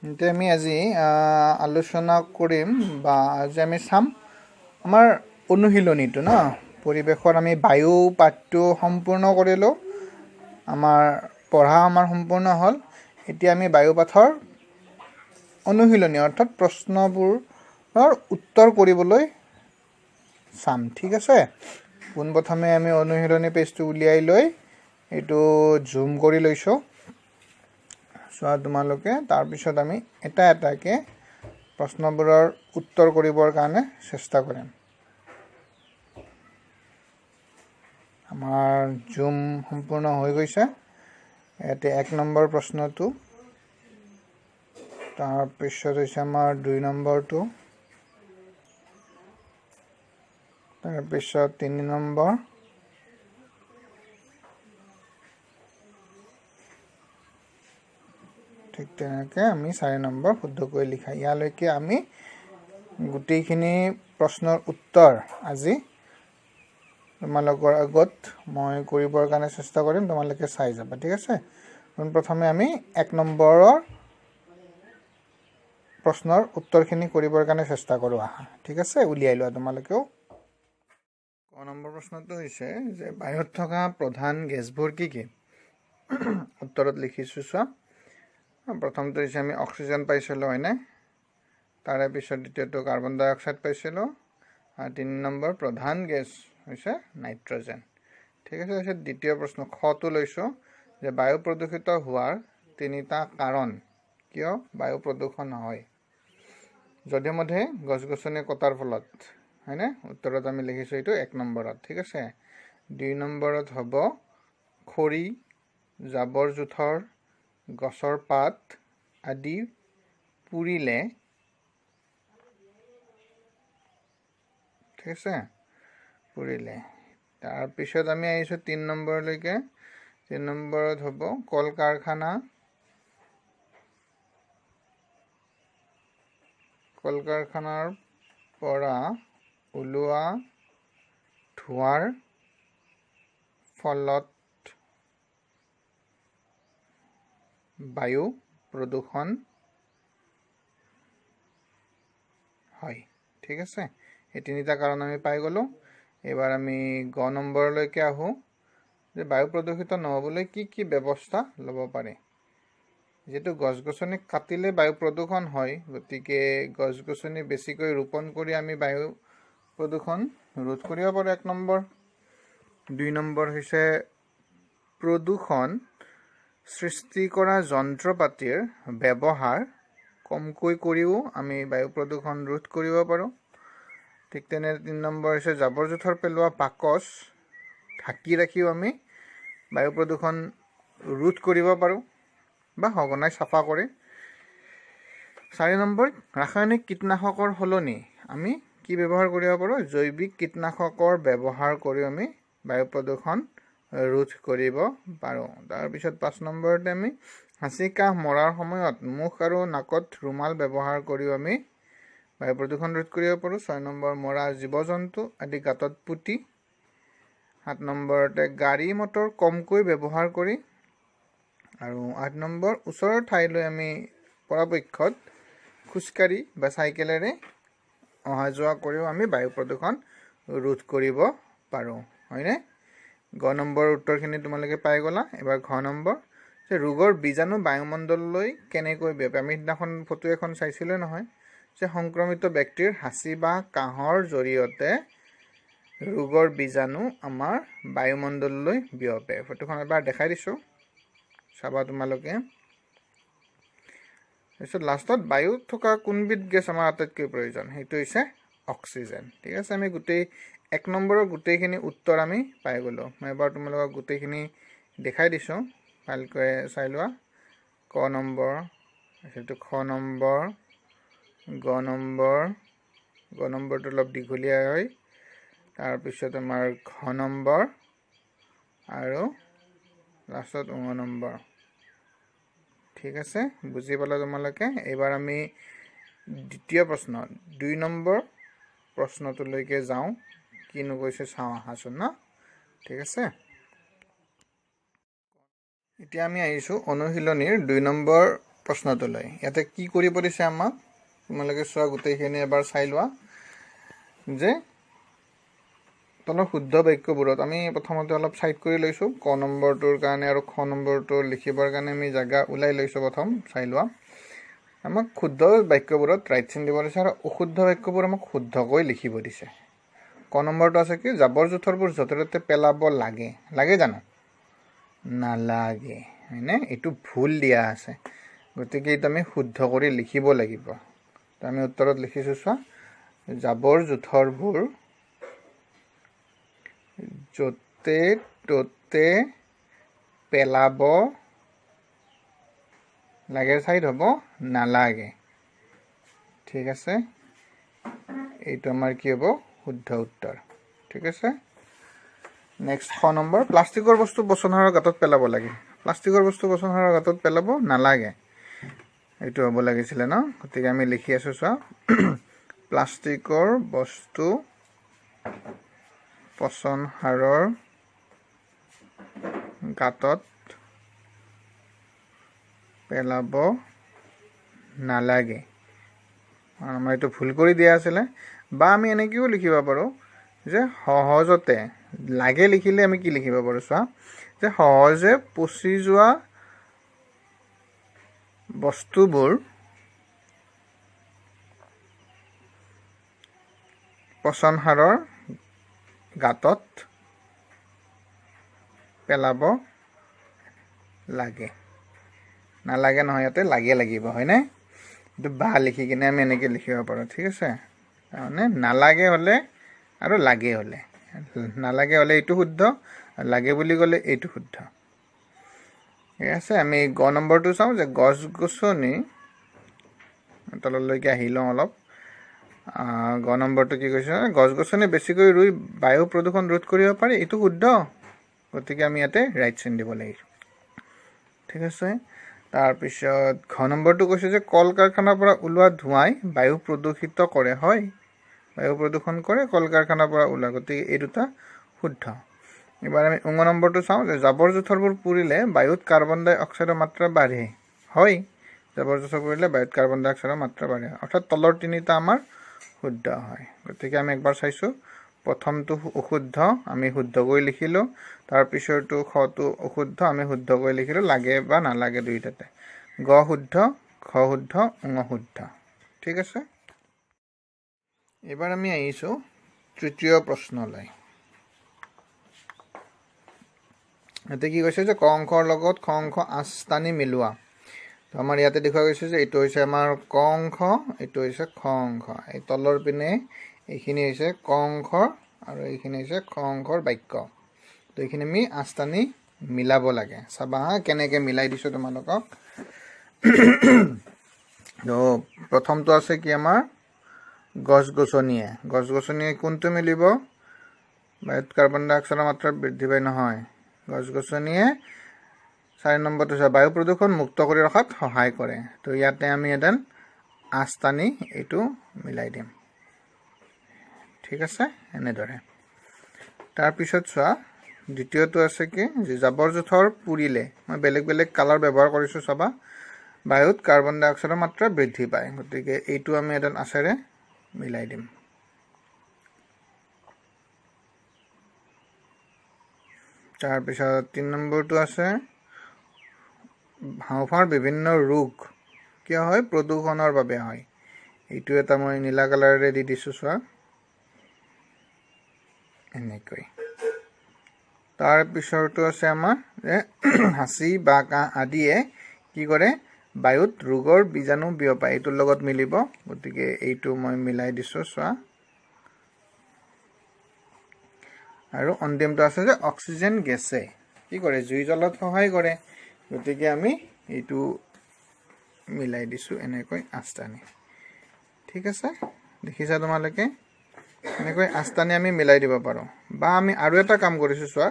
এতিয়া আমি আজি আলোচনা কৰিম বা আজি আমি চাম আমাৰ অনুশীলনীটো ন পৰিৱেশৰ আমি বায়ু পাঠটো সম্পূৰ্ণ কৰিলোঁ আমাৰ পঢ়া সম্পূৰ্ণ হ'ল এতিয়া আমি বায়ু পাঠৰ অনুশীলনী অৰ্থাৎ প্ৰশ্নবোৰৰ উত্তৰ কৰিবলৈ চাম ঠিক আছে পোনপ্ৰথমে আমি অনুশীলনী পেজটো উলিয়াই লৈ এইটো জুম কৰি লৈছোঁ চোৱা তোমালোকে তাৰপিছত আমি এটা এটাকে প্ৰশ্নবোৰৰ উত্তৰ কৰিবৰ কাৰণে চেষ্টা কৰিম আমাৰ জুম সম্পূৰ্ণ হৈ গৈছে ইয়াতে 1 নম্বৰ প্ৰশ্নটো তাৰপিছত হৈছে আমাৰ 2 নম্বৰটো তাৰপিছত 3 নম্বৰ ঠিক তেনেকৈ আমি 4 নম্বৰ শুদ্ধকৈ লিখা ইয়ালৈকে আমি গোটেইখিনি প্ৰশ্নৰ উত্তৰ আজি তোমালোকৰ আগত মই কৰিবৰ কাৰণে চেষ্টা কৰিম তোমালোকে চাই যাবা ঠিক আছে প্ৰথমে আমি 1 নম্বৰৰ প্ৰশ্নৰ উত্তৰখিনি কৰিবৰ কাৰণে চেষ্টা কৰোঁ আহা ঠিক আছে উলিয়াই লোৱা তোমালোকেও ক নম্বৰ প্ৰশ্নটো হৈছে যে বায়ুত থকা প্ৰধান গেছবোৰ কি কি উত্তৰত লিখিছোঁ চোৱা প্ৰথমটো হৈছে আমি অক্সিজেন পাইছিলোঁ হয়নে তাৰে পিছত দ্বিতীয়টো কাৰ্বন ডাই অক্সাইড পাইছিলোঁ আৰু 3 নম্বৰ প্ৰধান গেছ হৈছে নাইট্ৰজেন ঠিক আছে হৈছে দ্বিতীয় প্ৰশ্ন খটো লৈছোঁ যে বায়ু প্ৰদূষিত হোৱাৰ 3টা কাৰণ কিয় বায়ু প্ৰদূষণ হয় যধে-মধে গছ-গছনি কটাৰ ফলত হয়নে উত্তৰত আমি লিখিছোঁ এইটো 1 নম্বৰত ঠিক আছে 2 নম্বৰত হ'ব খৰি জাবৰ-জোথৰ গছৰ পাত আদি পুৰিলে ঠিক আছে পুৰিলে তাৰপিছত আমি আহিছোঁ 3 নম্বৰলৈকে 3 নম্বৰত হ'ব কল কাৰখানাৰ পৰা ওলোৱা ধোঁৱাৰ ফলত বায়ু প্ৰদূষণ হয় ঠিক আছে এই 3টা কাৰণ আমি পাই গ'লো এবাৰ আমি গ নম্বৰলৈকে আহোঁ যে বায়ু প্ৰদূষিত নহ'বলৈ কি কি ব্যৱস্থা ল'ব পাৰে যেটো গছ-গছনি কাটিলে বায়ু প্ৰদূষণ হয় গতিকে গছ-গছনি বেছিকৈ ৰোপণ কৰি আমি বায়ু প্ৰদূষণ ৰোধ কৰিব পাৰোঁ 1 নম্বৰ 2 নম্বৰ হৈছে প্ৰদূষণ সৃষ্টি কৰা যন্ত্ৰপাতিৰ ব্যৱহাৰ কমকৈ কৰিও আমি বায়ু প্ৰদূষণ ৰোধ কৰিব পাৰোঁ ঠিক তেনে 3 নম্বৰ হৈছে জাবৰ-জোথৰ পেলোৱা বাকচ ঢাকি ৰাখিও আমি বায়ু প্ৰদূষণ ৰোধ কৰিব পাৰোঁ বা সঘনাই চাফা কৰি 4 নম্বৰ ৰাসায়নিক কীটনাশকৰ সলনি আমি কি ব্যৱহাৰ কৰিব পাৰোঁ জৈৱিক কীটনাশকৰ ব্যৱহাৰ কৰি আমি বায়ু প্ৰদূষণ ৰোধ কৰিব পাৰোঁ তাৰপিছত 5 নম্বৰতে আমি হাঁচি কাহ মৰাৰ সময়ত মুখ আৰু নাকত ৰুমাল ব্যৱহাৰ কৰিও আমি বায়ু প্ৰদূষণ ৰোধ কৰিব পাৰোঁ 6 নম্বৰ মৰা জীৱ-জন্তু আদি গাঁতত পুতি 7 নম্বৰতে গাড়ী মটৰ কমকৈ ব্যৱহাৰ কৰি আৰু 8 নম্বৰ ওচৰৰ ঠাইলৈ আমি পৰাপক্ষত খোজকাঢ়ি বা চাইকেলেৰে অহা যোৱা কৰিও আমি বায়ু প্ৰদূষণ ৰোধ কৰিব পাৰোঁ হয়নে গ নম্বৰ উত্তৰখিনি তোমালোকে পাই গ'লা এবাৰ ঘ নম্বৰ যে ৰোগৰ বীজাণু বায়ুমণ্ডললৈ কেনেকৈ বিয়পে আমি সিদিনাখন ফটো এখন চাইছিলোঁ নহয় যে সংক্ৰমিত ব্যক্তিৰ হাঁচি বা কাহৰ জৰিয়তে ৰোগৰ বীজাণু আমাৰ বায়ুমণ্ডললৈ বিয়পে ফটোখন এবাৰ দেখাই দিছোঁ চাবা তোমালোকে তাৰপিছত লাষ্টত বায়ুত থকা কোনবিধ গেছ আমাৰ আটাইতকৈ প্ৰয়োজন সেইটো হৈছে অক্সিজেন ঠিক আছে আমি গোটেই 1 নম্বৰৰ গোটেইখিনি উত্তৰ আমি পাই গ'লোঁ মই এবাৰ তোমালোকক গোটেইখিনি দেখাই দিছোঁ ভালকৈ চাই লোৱা ক নম্বৰ সেইটো খ নম্বৰ গ নম্বৰটো অলপ দীঘলীয়া হয় তাৰপিছত আমাৰ ঘ নম্বৰ আৰু লাষ্টত ঙ নম্বৰ ঠিক আছে বুজি পালা তোমালোকে এইবাৰ আমি দ্বিতীয় প্ৰশ্ন 2 নম্বৰ প্ৰশ্নটোলৈকে যাওঁ কিনো কৈছে চাওঁ আহাচোন না ঠিক আছে এতিয়া আমি আহিছোঁ অনুশীলনীৰ 2 নম্বৰ প্ৰশ্নটোলৈ ইয়াতে কি কৰিব দিছে আমাক তোমালোকে চোৱা গোটেইখিনি এবাৰ চাই লোৱা যে তলৰ শুদ্ধ বাক্যবোৰত আমি প্ৰথমতে অলপ সাইড কৰি লৈছো ক নম্বৰটোৰ কাৰণে আৰু খ নম্বৰটো লিখিবৰ কাৰণে আমি জায়গা উলাই লৈছো প্ৰথম চাই লোৱা আমাক শুদ্ধ বাক্যবোৰত ৰাইট চিন দিব দিছে আৰু অশুদ্ধ বাক্যবোৰ আমাক শুদ্ধকৈ লিখিব দিছে ক নম্বৰটো আছে কি জাবৰ জোথৰবোৰ য'তে পেলাব লাগে লাগে জানো নালাগে হয়নে এটো ভুল দিয়া আছে গতিকে এটা আমি শুদ্ধ কৰি লিখিব লাগিব তো আমি উত্তৰত লিখিছো চোৱা জাবৰ জোথৰবোৰ য'তে ত'তে পেলাব লাগে সাইড হ'ব নালাগে ঠিক আছে এইটো আমাৰ কি হ'ব শুদ্ধ উত্তৰ ঠিক আছে নেক্সট খ নম্বৰ প্লাষ্টিকৰ বস্তু বচনহাৰৰ গাঁতত পেলাব লাগে প্লাষ্টিকৰ বস্তু বচনহাৰৰ গাঁতত পেলাব নালাগে এইটো হ'ব লাগিছিল ন গতিকে আমি লিখি আছো চোৱা প্লাষ্টিকৰ বস্তু পচনহাৰৰ গাঁতত পেলাব নালাগে আমাৰ এইটো ভুল কৰি দিয়া আছিল বা আমি এনেকেও লিখিব পাৰো যে সহজতে লাগে লিখিলে আমি কি লিখিব পাৰো চোৱা যে সহজে পচি যোৱা বস্তুবোৰ পচনহাৰৰ গাঁতত পেলাব লাগে নালাগে নহয় ইয়াতে লাগে লাগিব হয় না এইটো বা লিখি কিনে আমি এনেকে লিখিব পাৰো ঠিক আছে মানে নালাগে হলে আৰু লাগে হলে নালাগে হলে এইটো শুদ্ধ লাগে বুলি গলে এইটো শুদ্ধ ঠিক আছে আমি গ নম্বৰটো চাও যে গছ গছনি তললৈকে আহিলো অলপ গ নম্বৰটো কি কৈছে গছ গছনি বেছিকৈ ৰুই বায়ু প্ৰদূষণ ৰোধ কৰিব পাৰি এইটো শুদ্ধ গতিকে আমি ইয়াতে ৰাইট চিন দিব লাগিব ঠিক আছে তাৰ পিছত ঘ নম্বৰটো কৈছে যে কল কাৰখানাৰ পৰা ওলোৱা ধোঁৱাই বায়ু প্ৰদূষিত কৰে হয় বায়ু প্ৰদূষণ কৰে কল কাৰখানাৰ পৰা ওলোৱা গতিকে এই দুটা শুদ্ধ এবাৰ আমি ঙ নম্বৰটো চাওঁ যে জাবৰ জোথৰবোৰ পুৰিলে বায়ুত কাৰ্বন ডাই অক্সাইডৰ মাত্ৰা বাঢ়ে হয় জাবৰ জোথৰ পুৰিলে বায়ুত কাৰ্বন ডাই অক্সাইডৰ মাত্ৰা বাঢ়ে অৰ্থাৎ তলৰ তিনিটা আমাৰ শুদ্ধ হয় গতিকে আমি একবাৰ চাইছো প্ৰথমটো অশুদ্ধ আমি শুদ্ধকৈ লিখিলো তাৰ পিছৰটো খটো অশুদ্ধ আমি শুদ্ধকৈ লিখিলো লাগে বা নালাগে দুইটাতে গ শুদ্ধ খ শুদ্ধ ঙ শুদ্ধ ঠিক আছে এবাৰ আমি আহিছো তৃতীয় প্ৰশ্নলৈ এতে কি কৈছে যে ক অংকৰ লগত খ অংক আস্তানি মিলোৱা তো আমাৰ ইয়াতে দেখা গৈছে যে এইটো হৈছে আমাৰ ক অংক এইটো হৈছে খ অংক এই তলৰ পিনে এইখিনি হৈছে ক অংক আৰু এইখিনি হৈছে খ অংকৰ বাক্য তো এইখিনি আমি আস্তানি মিলাব লাগে চাবা কেনেকে মিলাই দিছো তোমালোকক তো প্ৰথমটো আছে কি আমাৰ গছ গছনিয়ে কোনটো মিলিব বায়ুত কাৰ্বন ডাই অক্সাইডৰ মাত্ৰা বৃদ্ধি পায় নহয় গছ গছনিয়ে 4 নম্বৰটো আছে বায়ু প্ৰদূষণ মুক্ত কৰি ৰখাত সহায় কৰে তো ইয়াতে আমি এডাল আস্তানি এইটো মিলাই দিম ঠিক আছে এনেদৰে তাৰ পিছত চোৱা দ্বিতীয়টো আছে কি যে জাবৰ জোথৰ পুৰিলে মই বেলেগ কালাৰ ব্যৱহাৰ কৰিছো চাবা বায়ুত কাৰ্বন ডাই অক্সাইডৰ মাত্ৰা বৃদ্ধি পায় গতিকে এইটো আমি এডাল আছেৰে মিলাই দিম তাৰ পিছত 3 নম্বৰটো আছে হাঁওফাঁওৰ বিভিন্ন ৰোগ কিয় হয় প্ৰদূষণৰ বাবে হয় এইটো এটা মই নীলা কালাৰেৰে দি দিছো চোৱা এনেকৈ তাৰ পিছৰটো আছে আমাৰ হাঁচি বা কাহ আদিয়ে কি কৰে বায়ুত ৰোগৰ বীজাণু বিয়পায় এইটোৰ লগত মিলিব গতিকে এইটো মই মিলাই দিছো চোৱা আৰু অন্তিমটো আছে যে অক্সিজেন গেছে কি কৰে জুই জ্বলাত সহায় কৰে গতিকে আমি এইটো মিলাই দিছো এনেকৈ আস্তানি ঠিক আছে দেখিছা তোমালোকে এনেকৈ আস্তানি আমি মিলাই দিব পাৰো বা আমি আৰু এটা কাম কৰিছো চোৱা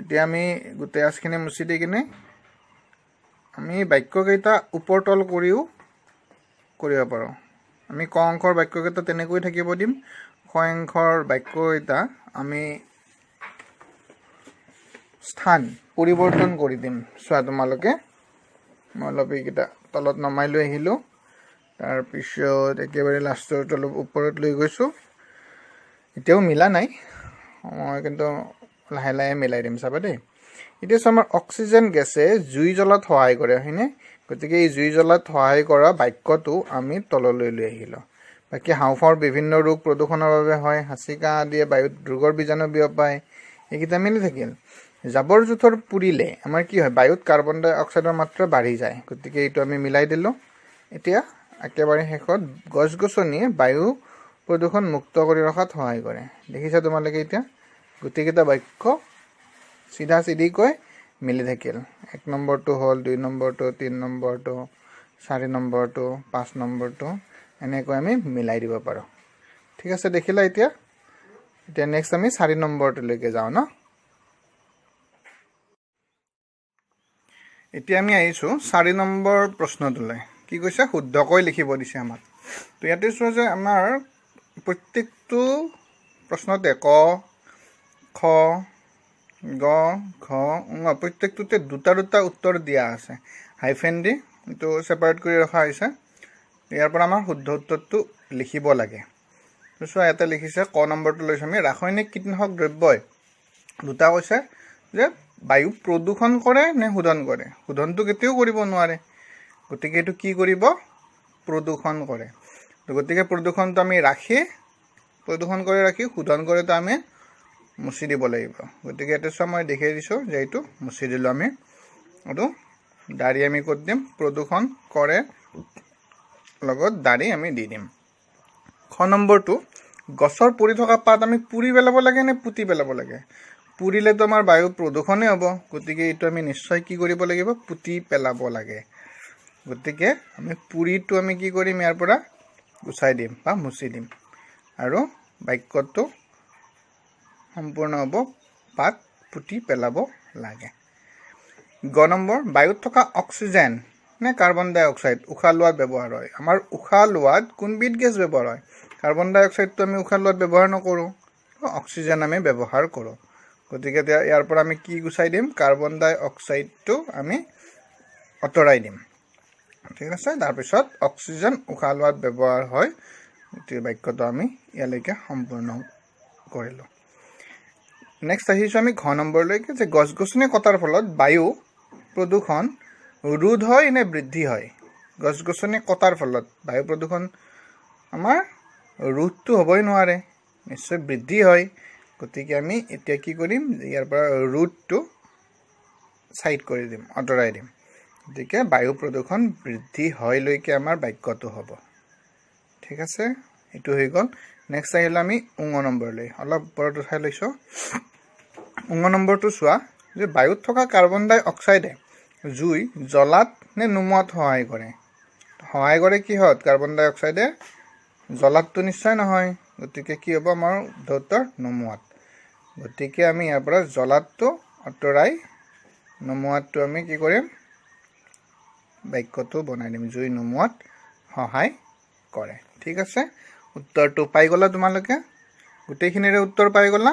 এতিয়া আমি গোটেই আচখিনি মুছি দি কিনে আমি বাক্যকেইটা উপৰতল কৰিও কৰিব পাৰো আমি ক অংকৰ বাক্যকেইটা তেনেকৈ থাকিব দিম খ অংকৰ বাক্যকেইটা আমি স্থান পৰিৱৰ্তন কৰি দিম চোৱা তোমালোকে মই অলপ এইকেইটা তলত নমাই লৈ আহিলোঁ তাৰপিছত একেবাৰে লাষ্টত অলপ ওপৰত লৈ গৈছোঁ এতিয়াও মিলা নাই মই কিন্তু লাহে লাহে মিলাই দিম চাবা দেই এতিয়া আমাৰ অক্সিজেন গেছে জুই জ্বলাত সহায় কৰে হয়নে গতিকে এই জুই জ্বলাত সহায় কৰা বাক্যটো আমি তললৈ লৈ আহিলোঁ বাকি হাঁওফাঁওৰ বিভিন্ন ৰোগ প্ৰদূষণৰ বাবে হয় হাঁচিকা আদিয়ে বায়ুত ৰোগৰ বীজাণু বিয়পায় এইকেইটা মিলি থাকিল জাবৰ জোথৰ পুৰিলে আমাৰ কি হয় বায়ুত কাৰ্বন ডাই অক্সাইডৰ মাত্ৰা বাঢ়ি যায় গতিকে এইটো আমি মিলাই দিলোঁ এতিয়া একেবাৰে শেষত গছ গছনিয়ে বায়ু প্ৰদূষণ মুক্ত কৰি ৰখাত সহায় কৰে দেখিছা তোমালোকে এতিয়া গোটেইকেইটা বাক্য চিধা চিধিকৈ মিলি থাকিল 1 নম্বৰটো হ'ল 2 নম্বৰটো 3 নম্বৰটো 4 নম্বৰটো 5 নম্বৰটো এনেকৈ আমি মিলাই দিব পাৰোঁ ঠিক আছে দেখিলা এতিয়া নেক্সট আমি 4 নম্বৰটোলৈকে যাওঁ ন এতিয়া আমি আহিছোঁ 4 নম্বৰ প্ৰশ্নটোলৈ কি কৈছে শুদ্ধকৈ লিখিব দিছে আমাক তো ইয়াতে চোৱা যে আমাৰ প্ৰত্যেকটো প্ৰশ্নতে ক খ গ ঘ প্ৰত্যেকটোতে দুটা দুটা উত্তৰ দিয়া আছে হাইফেন দি এইটো সেপাৰেট কৰি ৰখা হৈছে ইয়াৰ পৰা আমাৰ শুদ্ধ উত্তৰটো লিখিব লাগে তো চোৱা ইয়াতে লিখিছে ক নম্বৰটো লৈছোঁ আমি ৰাসায়নিক কীটনাশক দ্ৰব্যই দুটা কৈছে যে বায়ু প্ৰদূষণ কৰে নে শোধন কৰে শোধনটো কেতিয়াও কৰিব নোৱাৰে গতিকে এইটো কি কৰিব প্ৰদূষণ কৰে তো গতিকে প্ৰদূষণটো আমি প্ৰদূষণ কৰি ৰাখি শোধন কৰিটো আমি মুছি দিব লাগিব গতিকে এটা সময় দেখাই দিছোঁ যে এইটো মুছি দিলোঁ আমি আৰু দাড়ি আমি ক'ত দিম প্ৰদূষণ কৰে লগত দাড়ি আমি দি দিম খ নম্বৰটো গছৰ পৰি থকা পাত আমি পুৰি পেলাব লাগে নে পুতি পেলাব লাগে পুৰিলেতো আমাৰ বায়ু প্ৰদূষণে হ'ব গতিকে এইটো আমি নিশ্চয় কি কৰিব লাগিব পুতি পেলাব লাগে গতিকে আমি পুৰিটো আমি কি কৰিম ইয়াৰ পৰা গুচাই দিম বা মুছি দিম আৰু বাক্যটো সম্পূৰ্ণ হ'ব পাত পুতি পেলাব লাগে গ নম্বৰ বায়ুত থকা অক্সিজেন নে কাৰ্বন ডাই অক্সাইড উশাহ লোৱাত ব্যৱহাৰ হয় আমাৰ উশাহ লোৱাত কোনবিধ গেছ ব্যৱহাৰ হয় কাৰ্বন ডাই অক্সাইডটো আমি উশাহ লোৱাত ব্যৱহাৰ নকৰোঁ অক্সিজেন আমি ব্যৱহাৰ কৰোঁ গতিকে ইয়াৰ পৰা আমি কি গুচাই দিম কাৰ্বন ডাই অক্সাইডটো আমি আঁতৰাই দিম ঠিক আছে তাৰপিছত অক্সিজেন উশাহ লোৱাত ব্যৱহাৰ হয় এই বাক্যটো আমি ইয়ালৈকে সম্পূৰ্ণ কৰিলোঁ নেক্সট আহিছোঁ আমি ঘ নম্বৰলৈকে যে গছ গছনি কটাৰ ফলত বায়ু প্ৰদূষণ ৰোধ হয় নে বৃদ্ধি হয় গছ গছনি কটাৰ ফলত বায়ু প্ৰদূষণ আমাৰ ৰোধটো হ'বই নোৱাৰে নিশ্চয় বৃদ্ধি হয় গতিকে আমি এতিয়া কি কৰিম ইয়াৰ পৰা ৰোধটো সাইড কৰি দিম আঁতৰাই দিম গতিকে বায়ু প্ৰদূষণ বৃদ্ধি হয় লৈকে আমাৰ বাক্যটো হ'ব ঠিক আছে এইটো হৈ গ'ল নেক্সট আহিলে আমি ঙ নম্বৰলৈ অলপ ওপৰত উঠাই লৈছোঁ ঙ নম্বৰটো চোৱা যে বায়ুত থকা কাৰ্বন ডাই অক্সাইডে জুই জ্বলাত নে নুমুৱাত সহায় কৰে কিহত কাৰ্বন ডাই অক্সাইডে জ্বলাতটো নিশ্চয় নহয় গতিকে কি হ'ব আমাৰ উত্তৰ নুমুৱাত গতিকে আমি ইয়াৰ পৰা জ্বলাতটো আঁতৰাই নুমুৱাতটো আমি কি কৰিম বাক্যটো বনাই দিম জুই নুমুৱাত সহায় কৰে ঠিক আছে উত্তৰটো পাই গ'লা তোমালোকে গোটেইখিনিৰে উত্তৰ পাই গ'লা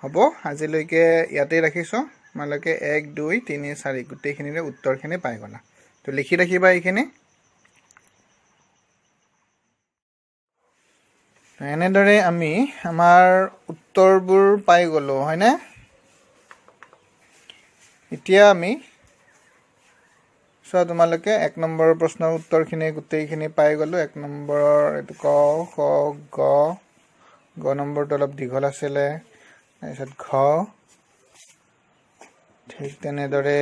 হ'ব আজিলৈকে ইয়াতে ৰাখিছোঁ তোমালোকে 1 2 3 4 গোটেইখিনিৰে উত্তৰখিনি পাই গ'লা তো লিখি ৰাখিবা এইখিনি এনেদৰে আমি আমাৰ উত্তৰবোৰ পাই গ'লো হয়নে এতিয়া আমি চোৱা তোমালোকে 1 নম্বৰৰ প্ৰশ্নৰ উত্তৰখিনি গোটেইখিনি পাই গ'লো 1 নম্বৰৰ এইটো ক খ গ নম্বৰটো অলপ দীঘল আছিলে তাৰপিছত ঘ ঠিক তেনেদৰে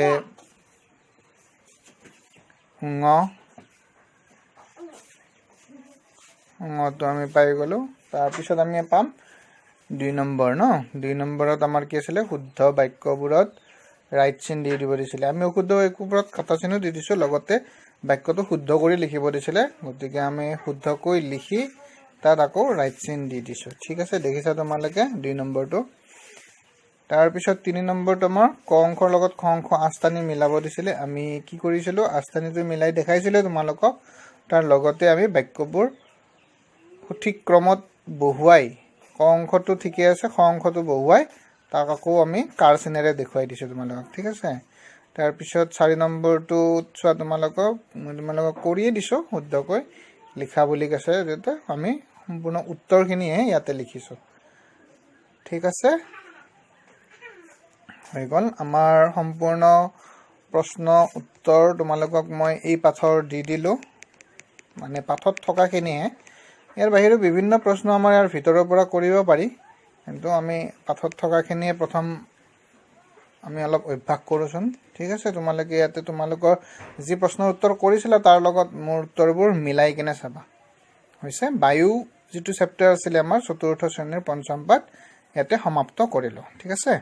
ঙটো আমি পাই গ'লোঁ তাৰপিছত আমি পাম 2 নম্বৰ ন 2 নম্বৰত আমাৰ কি আছিলে শুদ্ধ বাক্যবোৰত ৰাইট চিন দি দিব দিছিলে আমি অশুদ্ধ বাক্যবোৰত কাটা চিনো দি দিছোঁ লগতে বাক্যটো শুদ্ধ কৰি লিখিব দিছিলে গতিকে আমি শুদ্ধকৈ লিখি তাত আকৌ ৰাইট চিন দি দিছোঁ ঠিক আছে দেখিছা তোমালোকে 2 নম্বৰটো তাৰপিছত 3 নম্বৰটো আমাৰ ক অংকৰ লগত খ অংক আস্থানি মিলাব দিছিলে আমি কি কৰিছিলোঁ আস্থানিটো মিলাই দেখাইছিলোঁ তোমালোকক তাৰ লগতে আমি বাক্যবোৰ সঠিক ক্ৰমত বহুৱাই ক অংকটো ঠিকে আছে খ অংকটো বহুৱাই তাক আকৌ আমি কাৰ চিনেৰে দেখুৱাই দিছোঁ তোমালোকক ঠিক আছে তাৰ পিছত 4 নম্বৰটো চোৱা তোমালোকক কৰিয়ে দিছো শুদ্ধকৈ লিখা বুলি কৈছে যেতে আমি সম্পূৰ্ণ উত্তৰখিনিয়ে ইয়াতে লিখিছো ঠিক আছে হৈ গ'ল আমাৰ সম্পূৰ্ণ প্ৰশ্ন উত্তৰ তোমালোকক মই এই পাঠৰ দি দিলো মানে পাঠত থকাখিনিয়ে ইয়াৰ বাহিৰে বিভিন্ন প্ৰশ্ন আমাৰ ইয়াৰ ভিতৰৰ পৰা কৰিব পাৰি কিন্তু আমি পাঠত থকাখিনিয়ে প্ৰথম আমি অলপ অভ্যাস কৰোচোন ঠিক আছে তোমালোকে ইয়াতে তোমালোকৰ যি প্ৰশ্নৰ উত্তৰ কৰিছিলা তাৰ লগত মোৰ উত্তৰবোৰ মিলাই কিনে চাবা হৈছে বায়ু যেটো চেপ্টাৰ আছিল আমাৰ চতুৰ্থ শ্ৰেণীৰ পঞ্চম পাঠ ইয়াতে সমাপ্ত কৰিলো ঠিক আছে